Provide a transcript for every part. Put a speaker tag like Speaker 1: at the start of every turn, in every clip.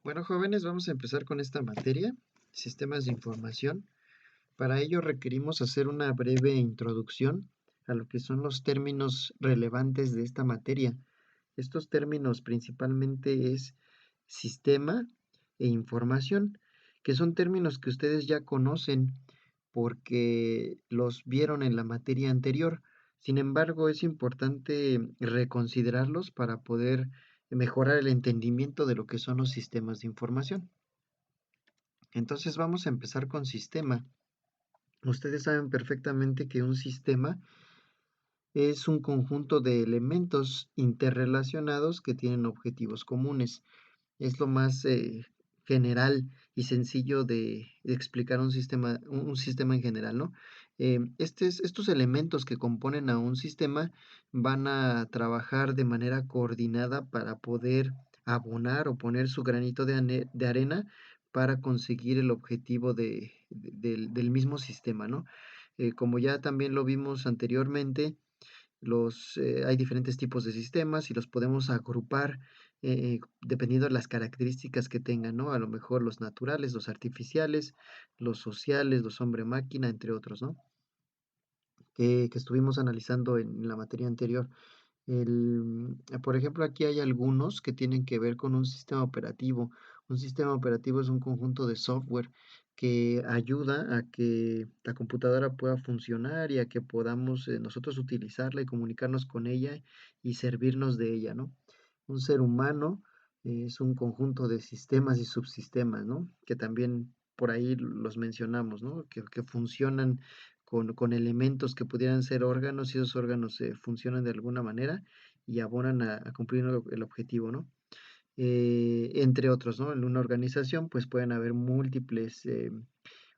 Speaker 1: Bueno, jóvenes, vamos a empezar con esta materia, sistemas de información. Para ello requerimos hacer una breve introducción a lo que son los términos relevantes de esta materia. Estos términos principalmente es sistema e información, que son términos que ustedes ya conocen porque los vieron en la materia anterior. Sin embargo, es importante reconsiderarlos para poder mejorar el entendimiento de lo que son los sistemas de información. Entonces vamos a empezar con sistema. Ustedes saben perfectamente que un sistema es un conjunto de elementos interrelacionados que tienen objetivos comunes. Es lo más general y sencillo de explicar un sistema en general, ¿no? Estos elementos que componen a un sistema van a trabajar de manera coordinada para poder abonar o poner su granito de arena para conseguir el objetivo del mismo sistema, ¿no? Como ya también lo vimos anteriormente, hay diferentes tipos de sistemas y los podemos agrupar dependiendo de las características que tengan, ¿no? A lo mejor los naturales, los artificiales, los sociales, los hombre-máquina, entre otros, ¿no? Que estuvimos analizando en la materia anterior. Por ejemplo, aquí hay algunos que tienen que ver con un sistema operativo. Un sistema operativo es un conjunto de software que ayuda a que la computadora pueda funcionar y a que podamos nosotros utilizarla y comunicarnos con ella y servirnos de ella, ¿no? Un ser humano es un conjunto de sistemas y subsistemas, ¿no? Que también por ahí los mencionamos, ¿no? Que funcionan con elementos que pudieran ser órganos y esos órganos funcionan de alguna manera y abonan a cumplir el objetivo, ¿no? Entre otros, ¿no? En una organización pues pueden haber múltiples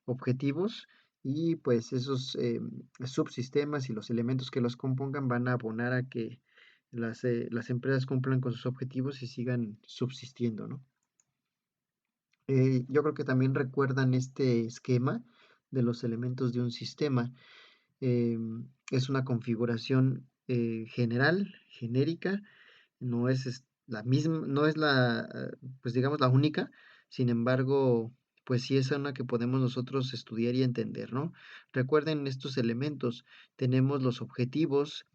Speaker 1: objetivos y pues esos subsistemas y los elementos que los compongan van a abonar a que las empresas cumplan con sus objetivos y sigan subsistiendo, ¿no? Yo creo que también recuerdan este esquema de los elementos de un sistema. Es una configuración general, genérica, la misma, no es pues digamos la única, sin embargo, pues sí es una que podemos nosotros estudiar y entender, ¿no? Recuerden estos elementos, tenemos los objetivos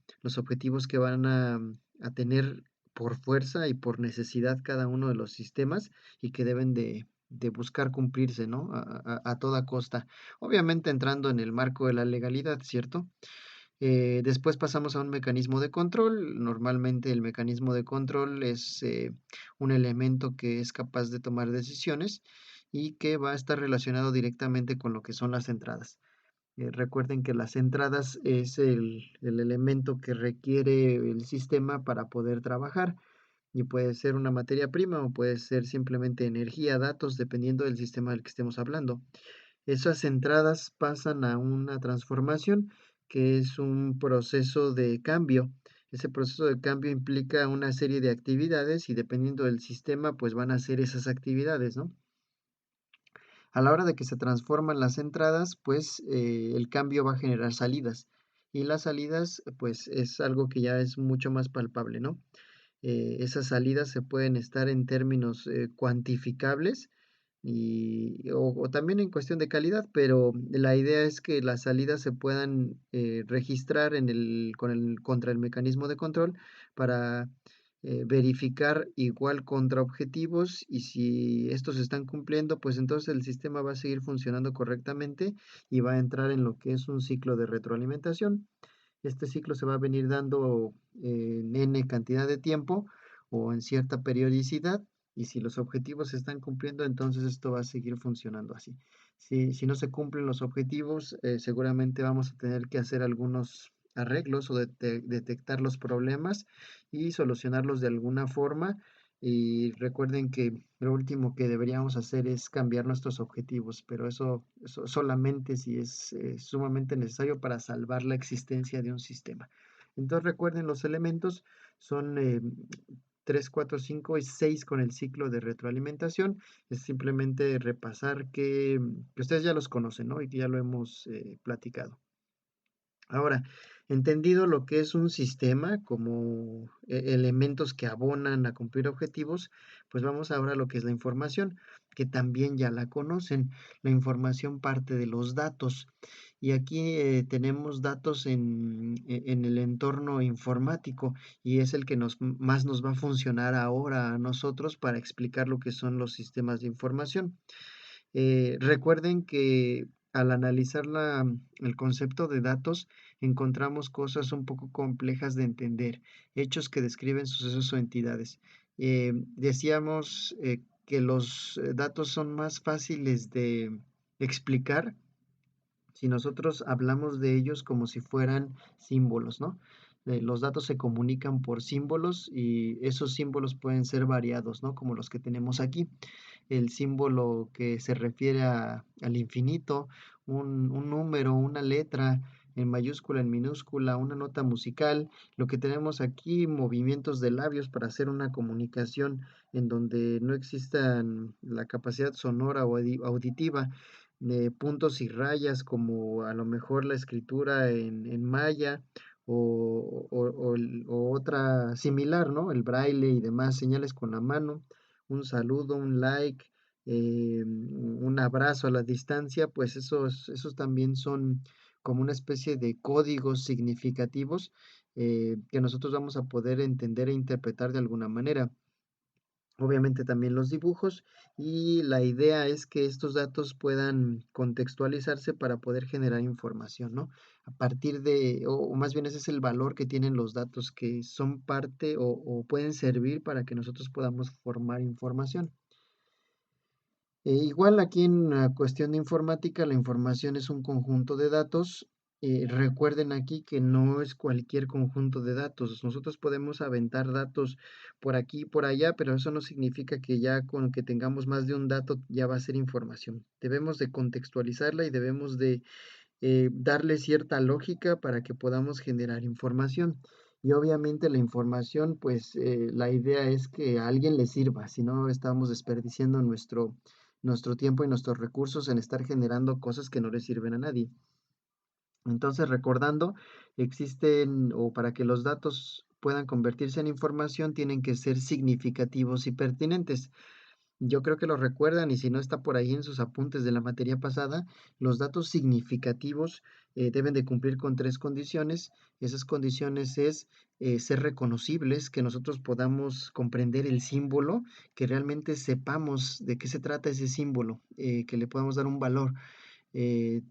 Speaker 1: que van a tener por fuerza y por necesidad cada uno de los sistemas y que deben de buscar cumplirse, ¿no? A toda costa. Obviamente entrando en el marco de la legalidad, ¿cierto? Después pasamos a un mecanismo de control. Normalmente el mecanismo de control es un elemento que es capaz de tomar decisiones y que va a estar relacionado directamente con lo que son las entradas. Recuerden que las entradas es el elemento que requiere el sistema para poder trabajar y puede ser una materia prima o puede ser simplemente energía, datos, dependiendo del sistema del que estemos hablando. Esas entradas pasan a una transformación, que es un proceso de cambio. Ese proceso de cambio implica una serie de actividades y dependiendo del sistema, pues van a ser esas actividades, ¿no? A la hora de que se transforman las entradas, pues el cambio va a generar salidas y las salidas, pues es algo que ya es mucho más palpable, ¿no? Esas salidas se pueden estar en términos cuantificables o también en cuestión de calidad, pero la idea es que las salidas se puedan registrar contra el mecanismo de control para verificar igual contra objetivos y si estos se están cumpliendo, pues entonces el sistema va a seguir funcionando correctamente y va a entrar en lo que es un ciclo de retroalimentación. Este ciclo se va a venir dando en n cantidad de tiempo o en cierta periodicidad y si los objetivos se están cumpliendo, entonces esto va a seguir funcionando así. Si no se cumplen los objetivos, seguramente vamos a tener que hacer algunos arreglos o detectar los problemas y solucionarlos de alguna forma. Y recuerden que lo último que deberíamos hacer es cambiar nuestros objetivos, pero eso solamente si es sumamente necesario para salvar la existencia de un sistema. Entonces recuerden los elementos son 3, 4, 5 y 6 con el ciclo de retroalimentación. Es simplemente repasar que ustedes ya los conocen, ¿no? Y que ya lo hemos platicado. Ahora, Entendido lo que es un sistema como elementos que abonan a cumplir objetivos, pues vamos ahora a lo que es la información, que también ya la conocen. La información parte de los datos y aquí tenemos datos en el entorno informático y es el que más nos va a funcionar ahora a nosotros para explicar lo que son los sistemas de información. Recuerden que al analizar el concepto de datos, encontramos cosas un poco complejas de entender, hechos que describen sucesos o entidades. Decíamos que los datos son más fáciles de explicar si nosotros hablamos de ellos como si fueran símbolos, ¿no? Los datos se comunican por símbolos y esos símbolos pueden ser variados, ¿no? Como los que tenemos aquí. El símbolo que se refiere al infinito, un número, una letra en mayúscula, en minúscula, una nota musical. Lo que tenemos aquí, movimientos de labios para hacer una comunicación en donde no existan la capacidad sonora o auditiva de puntos y rayas, como a lo mejor la escritura en maya o otra similar, ¿no? El braille y demás señales con la mano, un saludo, un like, un abrazo a la distancia, pues esos también son como una especie de códigos significativos que nosotros vamos a poder entender e interpretar de alguna manera. Obviamente también los dibujos y la idea es que estos datos puedan contextualizarse para poder generar información, ¿no? A partir o más bien ese es el valor que tienen los datos, que son parte o pueden servir para que nosotros podamos formar información. Igual aquí en la cuestión de informática, la información es un conjunto de datos. Recuerden aquí que no es cualquier conjunto de datos. Nosotros podemos aventar datos por aquí y por allá, pero eso no significa que ya con que tengamos más de un dato ya va a ser información. Debemos de contextualizarla y debemos de darle cierta lógica para que podamos generar información. Y obviamente la información, pues la idea es que a alguien le sirva, si no estamos desperdiciando nuestro tiempo y nuestros recursos en estar generando cosas que no le sirven a nadie. Entonces, recordando, existen, o para que los datos puedan convertirse en información, tienen que ser significativos y pertinentes. Yo creo que lo recuerdan y si no está por ahí en sus apuntes de la materia pasada, los datos significativos deben de cumplir con tres condiciones. Esas condiciones es ser reconocibles, que nosotros podamos comprender el símbolo, que realmente sepamos de qué se trata ese símbolo, que le podamos dar un valor.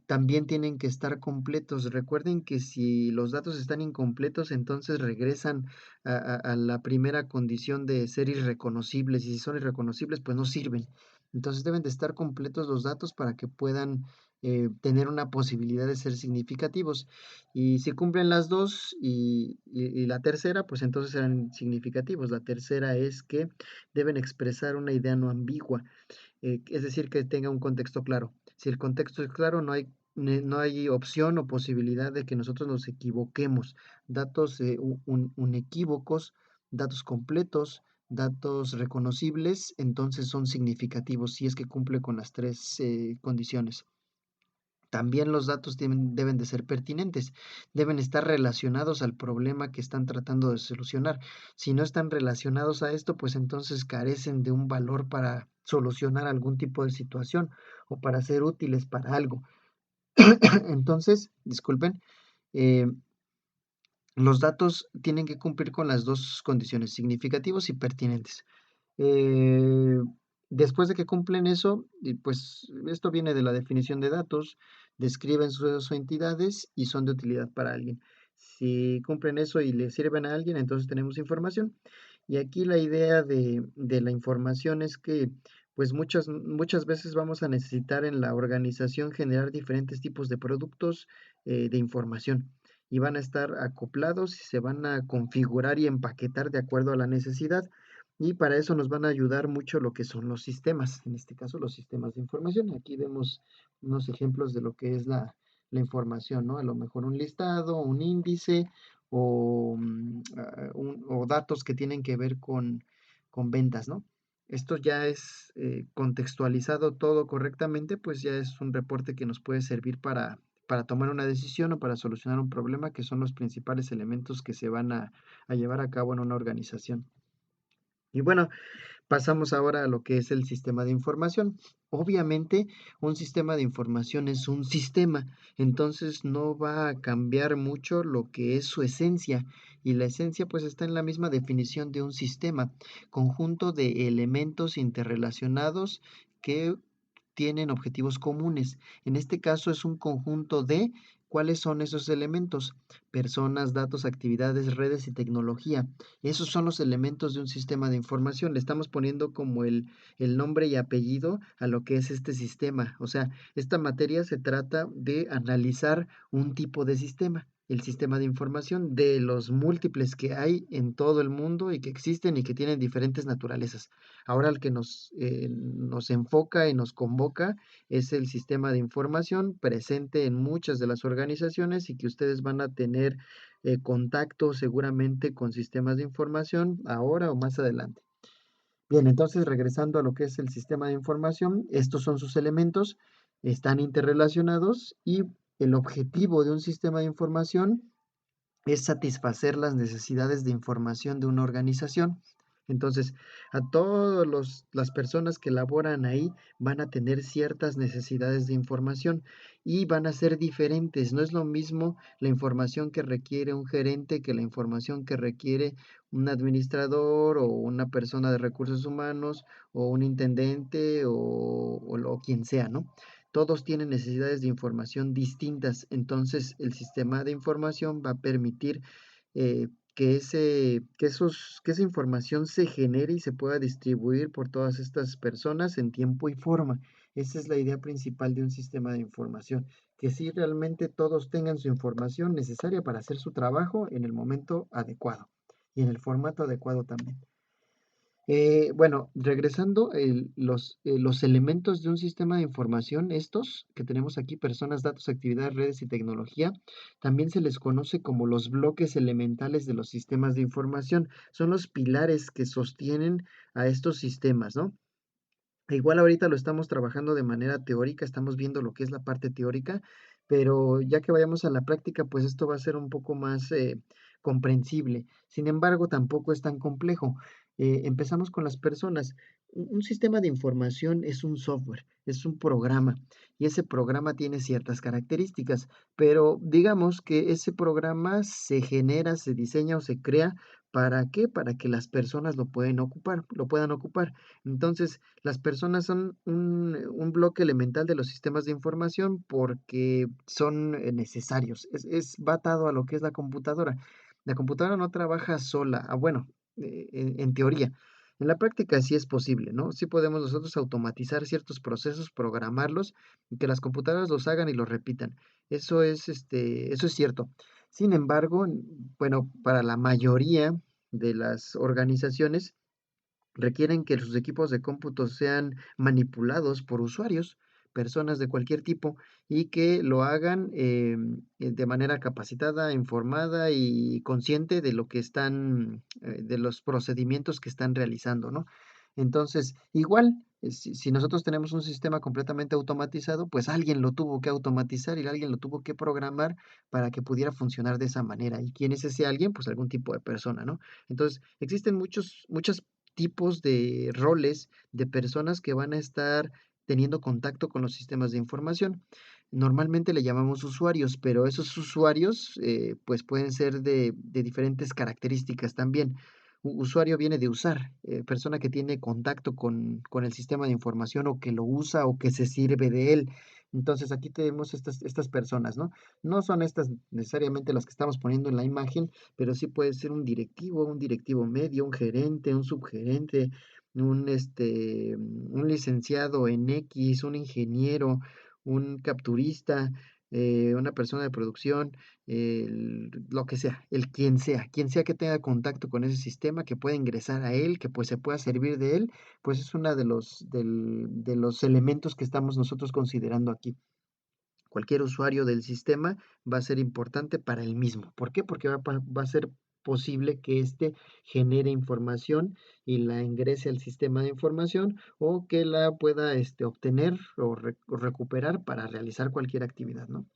Speaker 1: También tienen que estar completos. Recuerden que si los datos están incompletos, entonces regresan a la primera condición de ser irreconocibles. Y si son irreconocibles, pues no sirven. Entonces deben de estar completos los datos para que puedan tener una posibilidad de ser significativos. Y si cumplen las dos y la tercera, pues entonces serán significativos. La tercera es que deben expresar una idea no ambigua, es decir, que tenga un contexto claro. Si el contexto es claro, no hay opción o posibilidad de que nosotros nos equivoquemos. Datos unequívocos, datos completos, datos reconocibles, entonces son significativos si es que cumple con las tres condiciones. También los datos deben de ser pertinentes, deben estar relacionados al problema que están tratando de solucionar. Si no están relacionados a esto, pues entonces carecen de un valor para solucionar algún tipo de situación o para ser útiles para algo. Entonces, disculpen, eh, los datos tienen que cumplir con las dos condiciones, significativos y pertinentes. Eh, Después de que cumplen eso, y pues esto viene de la definición de datos, describen sus entidades y son de utilidad para alguien. Si cumplen eso y le sirven a alguien, entonces tenemos información. Y aquí la idea de la información es que pues muchas veces vamos a necesitar en la organización generar diferentes tipos de productos de información y van a estar acoplados y se van a configurar y empaquetar de acuerdo a la necesidad. Y para eso nos van a ayudar mucho lo que son los sistemas, en este caso los sistemas de información. Aquí vemos unos ejemplos de lo que es la información, ¿no? A lo mejor un listado, un índice o datos que tienen que ver con ventas, ¿no? Esto ya es contextualizado todo correctamente, pues ya es un reporte que nos puede servir para tomar una decisión o para solucionar un problema, que son los principales elementos que se van a llevar a cabo en una organización. Y bueno, pasamos ahora a lo que es el sistema de información. Obviamente, un sistema de información es un sistema, entonces no va a cambiar mucho lo que es su esencia. Y la esencia pues está en la misma definición de un sistema, conjunto de elementos interrelacionados que tienen objetivos comunes. En este caso es un conjunto de cuáles son esos elementos: personas, datos, actividades, redes y tecnología. Esos son los elementos de un sistema de información. Le estamos poniendo como el nombre y apellido a lo que es este sistema. O sea, esta materia se trata de analizar un tipo de sistema, el sistema de información, de los múltiples que hay en todo el mundo y que existen y que tienen diferentes naturalezas. Ahora el que nos enfoca y nos convoca es el sistema de información presente en muchas de las organizaciones y que ustedes van a tener contacto seguramente con sistemas de información ahora o más adelante. Bien, entonces regresando a lo que es el sistema de información, estos son sus elementos, están interrelacionados y el objetivo de un sistema de información es satisfacer las necesidades de información de una organización. Entonces, a todas las personas que laboran ahí van a tener ciertas necesidades de información y van a ser diferentes. No es lo mismo la información que requiere un gerente que la información que requiere un administrador o una persona de recursos humanos o un intendente o quien sea, ¿no? Todos tienen necesidades de información distintas, entonces el sistema de información va a permitir que esa información se genere y se pueda distribuir por todas estas personas en tiempo y forma. Esa es la idea principal de un sistema de información, que sí realmente todos tengan su información necesaria para hacer su trabajo en el momento adecuado y en el formato adecuado también. Bueno, regresando, los elementos de un sistema de información, estos que tenemos aquí: personas, datos, actividades, redes y tecnología, también se les conoce como los bloques elementales de los sistemas de información. Son los pilares que sostienen a estos sistemas, ¿no? Igual ahorita lo estamos trabajando de manera teórica, estamos viendo lo que es la parte teórica, pero ya que vayamos a la práctica, pues esto va a ser un poco más comprensible. Sin embargo, tampoco es tan complejo. Empezamos con las personas. Un sistema de información es un software, es un programa, y ese programa tiene ciertas características, pero digamos que ese programa se genera, se diseña o se crea. ¿Para qué? Para que las personas lo puedan ocupar. Entonces, las personas son un bloque elemental de los sistemas de información porque son necesarios. Va atado a lo que es la computadora. La computadora no trabaja sola. Bueno, en teoría. En la práctica sí es posible, ¿no? Sí podemos nosotros automatizar ciertos procesos, programarlos y que las computadoras los hagan y los repitan. Eso es cierto. Sin embargo, bueno, para la mayoría de las organizaciones, requieren que sus equipos de cómputo sean manipulados por usuarios, personas de cualquier tipo, y que lo hagan de manera capacitada, informada y consciente de lo que de los procedimientos que están realizando, ¿no? Entonces, igual, si nosotros tenemos un sistema completamente automatizado, pues alguien lo tuvo que automatizar y alguien lo tuvo que programar para que pudiera funcionar de esa manera. ¿Y quién es ese alguien? Pues algún tipo de persona, ¿no? Entonces, existen muchas tipos de roles de personas que van a estar teniendo contacto con los sistemas de información. Normalmente le llamamos usuarios, pero esos usuarios pues pueden ser de diferentes características también. Usuario viene de usar, persona que tiene contacto con el sistema de información o que lo usa o que se sirve de él. Entonces aquí tenemos estas personas, ¿no? No son estas necesariamente las que estamos poniendo en la imagen, pero sí puede ser un directivo medio, un gerente, un subgerente, un licenciado en X, un ingeniero, un capturista, una persona de producción, lo que sea, quien sea que tenga contacto con ese sistema, que pueda ingresar a él, que pues se pueda servir de él, pues es uno de los elementos que estamos nosotros considerando aquí. Cualquier usuario del sistema va a ser importante para el mismo. ¿Por qué? Porque va a ser posible que éste genere información y la ingrese al sistema de información o que la pueda obtener o recuperar para realizar cualquier actividad, ¿no?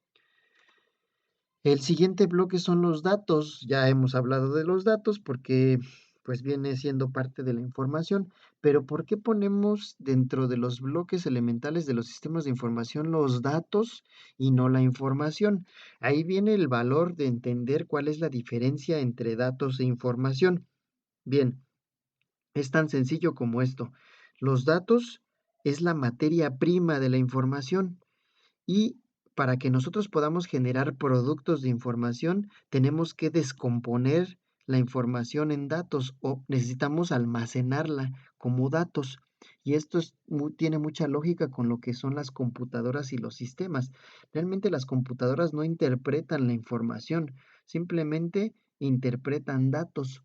Speaker 1: El siguiente bloque son los datos. Ya hemos hablado de los datos porque pues viene siendo parte de la información, pero ¿por qué ponemos dentro de los bloques elementales de los sistemas de información los datos y no la información? Ahí viene el valor de entender cuál es la diferencia entre datos e información. Bien, es tan sencillo como esto. Los datos es la materia prima de la información. Y para que nosotros podamos generar productos de información, tenemos que descomponer la información en datos o necesitamos almacenarla como datos. Y esto tiene mucha lógica con lo que son las computadoras y los sistemas. Realmente las computadoras no interpretan la información, simplemente interpretan datos.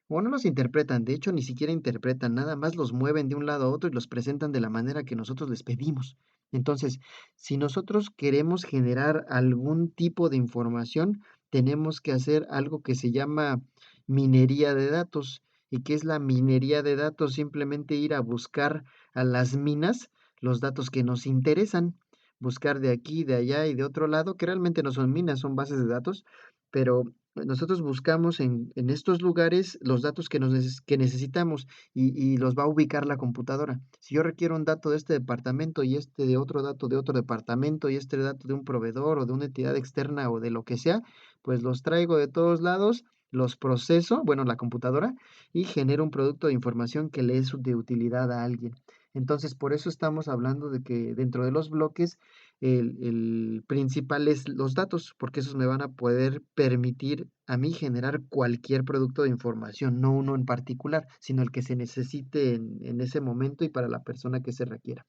Speaker 1: O no los interpretan, de hecho ni siquiera interpretan, nada más los mueven de un lado a otro y los presentan de la manera que nosotros les pedimos. Entonces, si nosotros queremos generar algún tipo de información, tenemos que hacer algo que se llama minería de datos. ¿Y qué es la minería de datos? Simplemente ir a buscar a las minas los datos que nos interesan, buscar de aquí, de allá y de otro lado, que realmente no son minas, son bases de datos, pero nosotros buscamos en estos lugares los datos que necesitamos y los va a ubicar la computadora. Si yo requiero un dato de este departamento y este de otro dato de otro departamento y este dato de un proveedor o de una entidad externa o de lo que sea, pues los traigo de todos lados, los proceso, bueno, la computadora, y genero un producto de información que le es de utilidad a alguien. Entonces, por eso estamos hablando de que dentro de los bloques el principal es los datos, porque esos me van a poder permitir a mí generar cualquier producto de información, no uno en particular, sino el que se necesite en ese momento y para la persona que se requiera.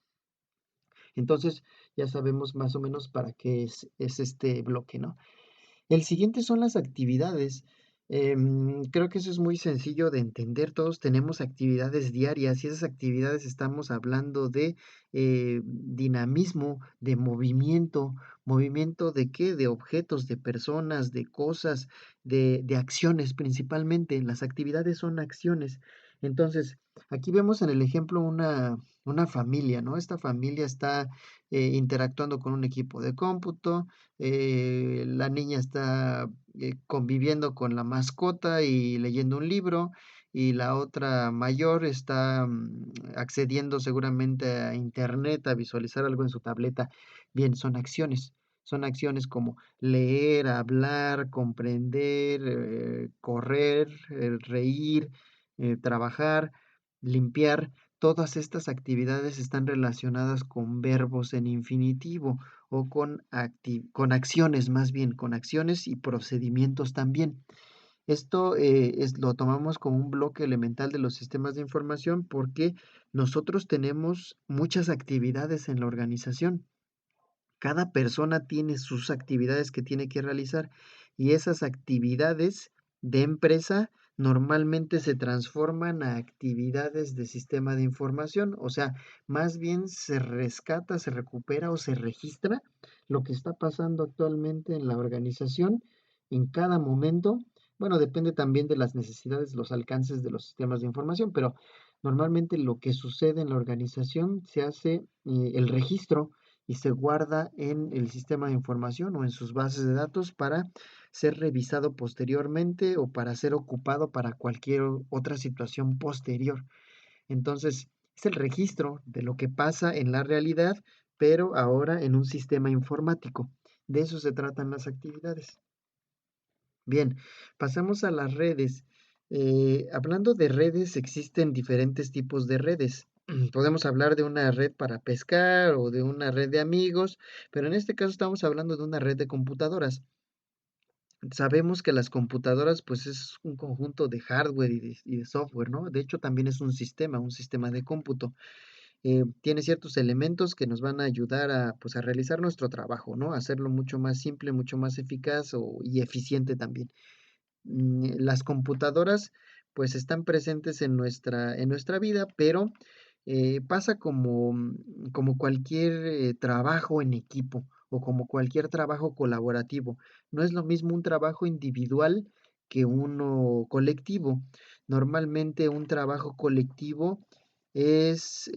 Speaker 1: Entonces, ya sabemos más o menos para qué es este bloque, ¿no? El siguiente son las actividades. Creo que eso es muy sencillo de entender. Todos tenemos actividades diarias y esas actividades estamos hablando de dinamismo, de movimiento. ¿Movimiento de qué? De objetos, de personas, de cosas, de acciones principalmente. Las actividades son acciones. Entonces, aquí vemos en el ejemplo una familia, ¿no? Esta familia está interactuando con un equipo de cómputo, la niña está conviviendo con la mascota y leyendo un libro, y la otra mayor está accediendo seguramente a internet, a visualizar algo en su tableta. Bien, son acciones como leer, hablar, comprender, correr, reír, trabajar, limpiar. Todas estas actividades están relacionadas con verbos en infinitivo o con acciones más bien, con acciones y procedimientos también. Esto lo tomamos como un bloque elemental de los sistemas de información porque nosotros tenemos muchas actividades en la organización. Cada persona tiene sus actividades que tiene que realizar y esas actividades de empresa normalmente se transforman a actividades de sistema de información, o sea, más bien se rescata, se recupera o se registra lo que está pasando actualmente en la organización en cada momento. Bueno, depende también de las necesidades, los alcances de los sistemas de información, pero normalmente lo que sucede en la organización se hace el registro y se guarda en el sistema de información o en sus bases de datos para ser revisado posteriormente o para ser ocupado para cualquier otra situación posterior. Entonces, es el registro de lo que pasa en la realidad, pero ahora en un sistema informático. De eso se tratan las actividades. Bien, pasamos a las redes. Hablando de redes, existen diferentes tipos de redes. Podemos hablar de una red para pescar o de una red de amigos, pero en este caso estamos hablando de una red de computadoras. Sabemos que las computadoras, pues es un conjunto de hardware y de software, ¿no? De hecho, también es un sistema de cómputo. Tiene ciertos elementos que nos van a ayudar a, pues, a realizar nuestro trabajo, ¿no? A hacerlo mucho más simple, mucho más eficaz y eficiente también. Las computadoras pues están presentes en nuestra vida, pero pasa como cualquier trabajo en equipo o como cualquier trabajo colaborativo. No es lo mismo un trabajo individual que uno colectivo. Normalmente un trabajo colectivo es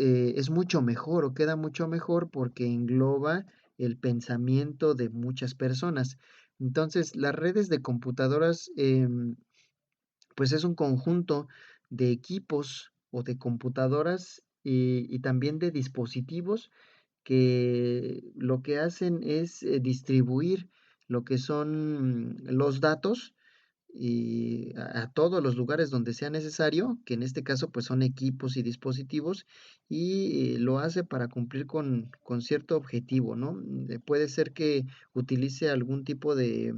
Speaker 1: mucho mejor o queda mucho mejor porque engloba el pensamiento de muchas personas. Entonces, las redes de computadoras, pues es un conjunto de equipos o de computadoras y también de dispositivos que lo que hacen es distribuir lo que son los datos y a todos los lugares donde sea necesario, que en este caso pues son equipos y dispositivos, y lo hace para cumplir con cierto objetivo, ¿no? Puede ser que utilice algún tipo de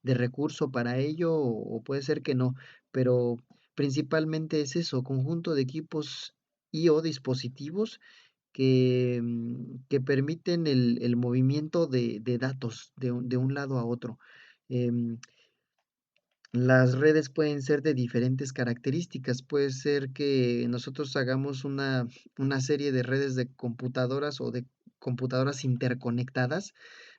Speaker 1: recurso para ello o puede ser que no, pero principalmente es eso, conjunto de equipos y o dispositivos que permiten el movimiento de datos de un lado a otro. Em, las redes pueden ser de diferentes características. Puede ser que nosotros hagamos una serie de redes de computadoras o de computadoras interconectadas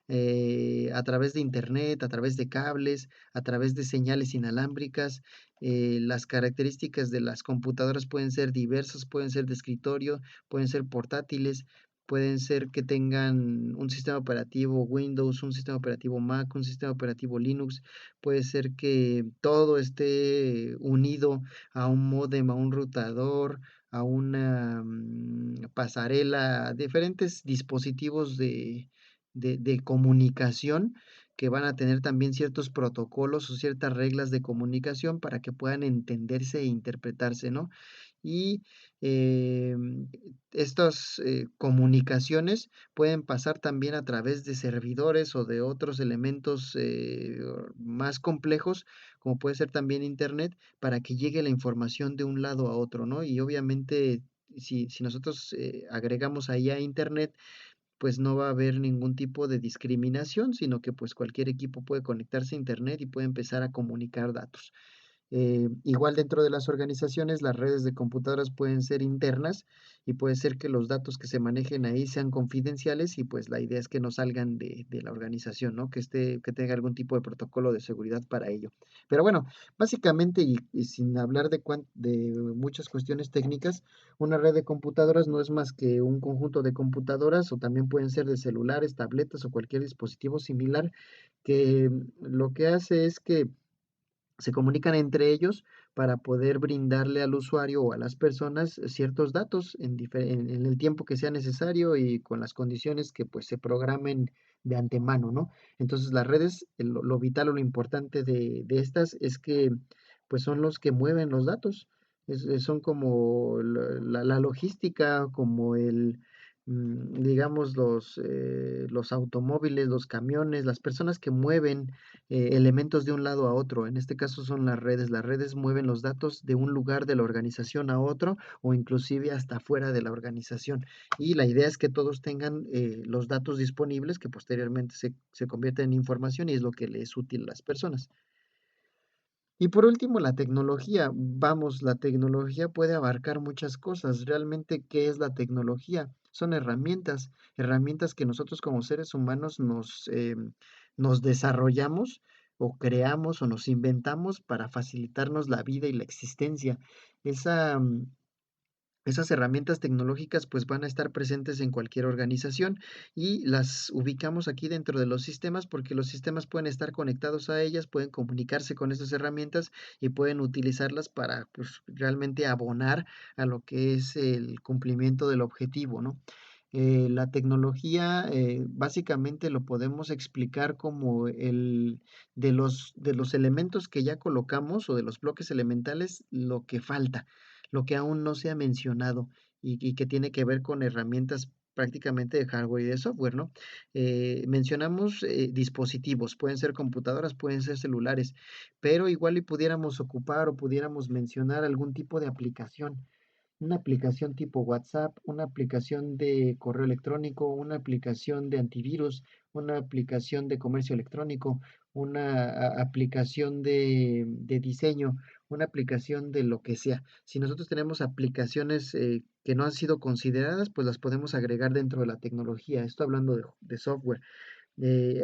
Speaker 1: a través de internet, a través de cables, a través de señales inalámbricas. Las características de las computadoras pueden ser diversas, pueden ser de escritorio, pueden ser portátiles, pueden ser que tengan un sistema operativo Windows, un sistema operativo Mac, un sistema operativo Linux, puede ser que todo esté unido a un módem, a un routador, a una pasarela, diferentes dispositivos de comunicación que van a tener también ciertos protocolos o ciertas reglas de comunicación para que puedan entenderse e interpretarse, ¿no? Y estas comunicaciones pueden pasar también a través de servidores o de otros elementos más complejos, como puede ser también Internet, para que llegue la información de un lado a otro, ¿no? Y obviamente, si nosotros agregamos ahí a Internet, pues no va a haber ningún tipo de discriminación, sino que pues cualquier equipo puede conectarse a Internet y puede empezar a comunicar datos. Igual dentro de las organizaciones, las redes de computadoras pueden ser internas y puede ser que los datos que se manejen ahí sean confidenciales y pues la idea es que no salgan de la organización, ¿no? Que tenga algún tipo de protocolo de seguridad para ello. Pero bueno, básicamente y sin hablar de muchas cuestiones técnicas, una red de computadoras no es más que un conjunto de computadoras o también pueden ser de celulares, tabletas o cualquier dispositivo similar que lo que hace es que se comunican entre ellos para poder brindarle al usuario o a las personas ciertos datos en el tiempo que sea necesario y con las condiciones que pues se programen de antemano, ¿no? Entonces las redes, lo vital o lo importante de estas es que pues son los que mueven los datos, son como la logística, como digamos, los automóviles, los camiones, las personas que mueven elementos de un lado a otro. En este caso son las redes. Las redes mueven los datos de un lugar de la organización a otro o inclusive hasta fuera de la organización. Y la idea es que todos tengan los datos disponibles que posteriormente se convierten en información y es lo que le es útil a las personas. Y por último, la tecnología. Vamos, la tecnología puede abarcar muchas cosas. Realmente, ¿qué es la tecnología? Son herramientas, herramientas que nosotros como seres humanos nos desarrollamos o creamos o nos inventamos para facilitarnos la vida y la existencia. Esa, esas herramientas tecnológicas pues van a estar presentes en cualquier organización y las ubicamos aquí dentro de los sistemas porque los sistemas pueden estar conectados a ellas, pueden comunicarse con esas herramientas y pueden utilizarlas para pues realmente abonar a lo que es el cumplimiento del objetivo, ¿no? La tecnología básicamente lo podemos explicar como de los elementos que ya colocamos o de los bloques elementales, lo que falta, lo que aún no se ha mencionado y que tiene que ver con herramientas prácticamente de hardware y de software, ¿no? Mencionamos dispositivos, pueden ser computadoras, pueden ser celulares, pero igual y pudiéramos ocupar o pudiéramos mencionar algún tipo de aplicación, una aplicación tipo WhatsApp, una aplicación de correo electrónico, una aplicación de antivirus, una aplicación de comercio electrónico, una aplicación de diseño, una aplicación de lo que sea. Si nosotros tenemos aplicaciones que no han sido consideradas, pues las podemos agregar dentro de la tecnología. Esto hablando de software,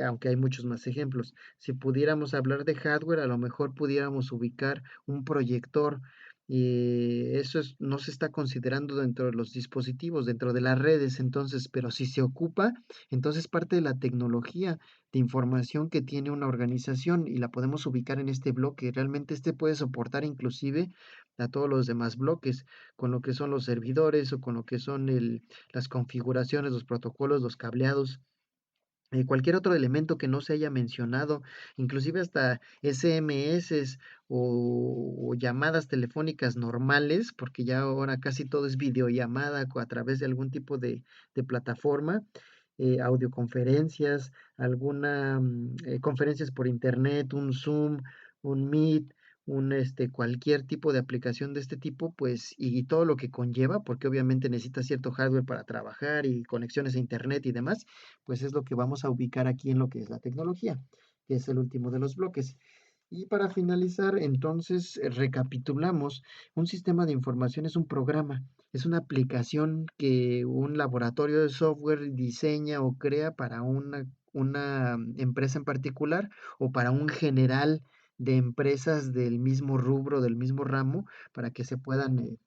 Speaker 1: aunque hay muchos más ejemplos. Si pudiéramos hablar de hardware, a lo mejor pudiéramos ubicar un proyector no se está considerando dentro de los dispositivos, dentro de las redes, entonces, pero si se ocupa, entonces parte de la tecnología de información que tiene una organización y la podemos ubicar en este bloque. Realmente este puede soportar inclusive a todos los demás bloques, con lo que son los servidores o con lo que son las configuraciones, los protocolos, los cableados, cualquier otro elemento que no se haya mencionado, inclusive hasta SMS o llamadas telefónicas normales, porque ya ahora casi todo es videollamada a través de algún tipo de plataforma, audioconferencias, conferencias por internet, un Zoom, un Meet, cualquier tipo de aplicación de este tipo, pues, y todo lo que conlleva, porque obviamente necesita cierto hardware para trabajar y conexiones a internet y demás, pues es lo que vamos a ubicar aquí en lo que es la tecnología, que es el último de los bloques. Y para finalizar, entonces, recapitulamos, un sistema de información es un programa, es una aplicación que un laboratorio de software diseña o crea para una empresa en particular o para un general de empresas del mismo rubro, del mismo ramo, para que se puedan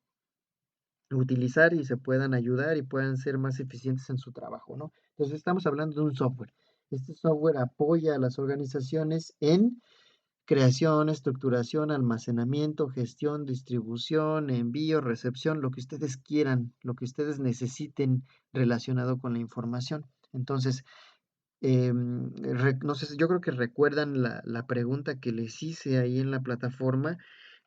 Speaker 1: utilizar y se puedan ayudar y puedan ser más eficientes en su trabajo, ¿no? Entonces estamos hablando de un software. Este software apoya a las organizaciones en creación, estructuración, almacenamiento, gestión, distribución, envío, recepción, lo que ustedes quieran, lo que ustedes necesiten relacionado con la información. Entonces, no sé, yo creo que recuerdan la pregunta que les hice ahí en la plataforma,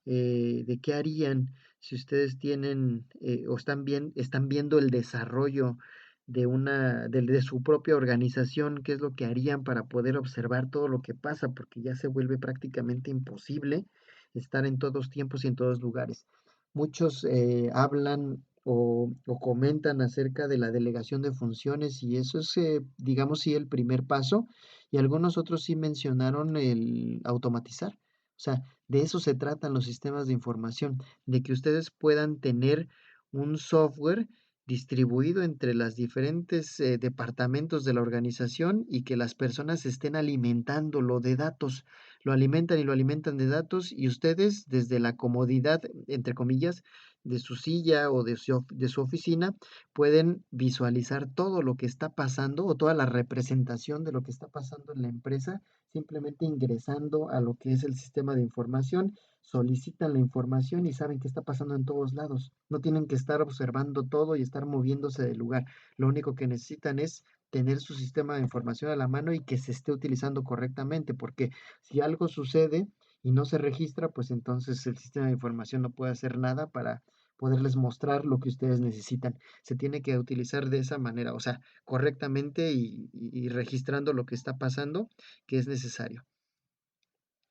Speaker 1: de qué harían si ustedes tienen o están viendo el desarrollo de su propia organización, qué es lo que harían para poder observar todo lo que pasa, porque ya se vuelve prácticamente imposible estar en todos tiempos y en todos lugares. Muchos hablan o comentan acerca de la delegación de funciones y eso es, digamos, sí, el primer paso, y algunos otros sí mencionaron el automatizar. O sea, de eso se tratan los sistemas de información, de que ustedes puedan tener un software distribuido entre las diferentes departamentos de la organización y que las personas estén alimentándolo de datos. Lo alimentan y lo alimentan de datos y ustedes desde la comodidad, entre comillas, de su silla o de su oficina, pueden visualizar todo lo que está pasando o toda la representación de lo que está pasando en la empresa simplemente ingresando a lo que es el sistema de información, solicitan la información y saben qué está pasando en todos lados. No tienen que estar observando todo y estar moviéndose del lugar. Lo único que necesitan es tener su sistema de información a la mano y que se esté utilizando correctamente, porque si algo sucede y no se registra, pues entonces el sistema de información no puede hacer nada para poderles mostrar lo que ustedes necesitan. Se tiene que utilizar de esa manera, o sea, correctamente y registrando lo que está pasando que es necesario.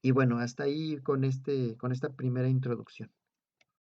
Speaker 1: Y bueno, hasta ahí con esta primera introducción.